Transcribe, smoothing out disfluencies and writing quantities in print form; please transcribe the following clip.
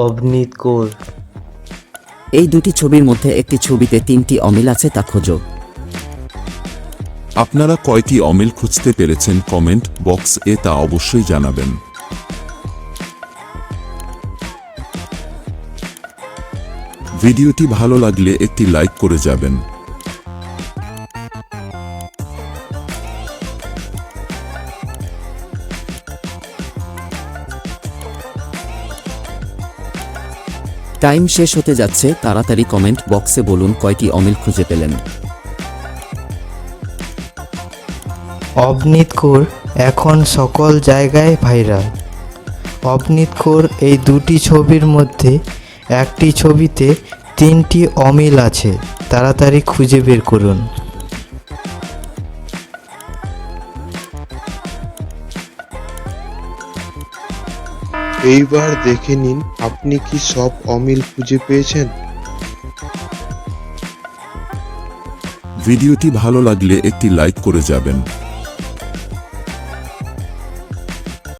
অভিনীত কর। এই দুটি ছবির মধ্যে একটি ছবিতে 3টি অমিল আছে, তা খোঁজো। আপনারা কয়টি অমিল খুঁজতে পেরেছেন কমেন্ট বক্স এ তা অবশ্যই জানাবেন। ভিডিওটি ভালো লাগলে একটি লাইক করে যাবেন। টাইম শেষ হতে যাচ্ছে, তাড়াতাড়ি কমেন্ট বক্সে বলুন কয়টি অমিল খুঁজে পেলেন। অভিনীত কর এখন সকল জায়গায় ভাইরাল। অভিনীত কর এই দুটি ছবির মধ্যে একটি ছবিতে 3টি অমিল আছে, তাড়াতাড়ি খুঁজে বের করুন। এইবার দেখে নিন আপনি কি সব অমিল খুঁজে পেয়েছেন। ভিডিওটি ভালো লাগলে একটি লাইক করে যাবেন।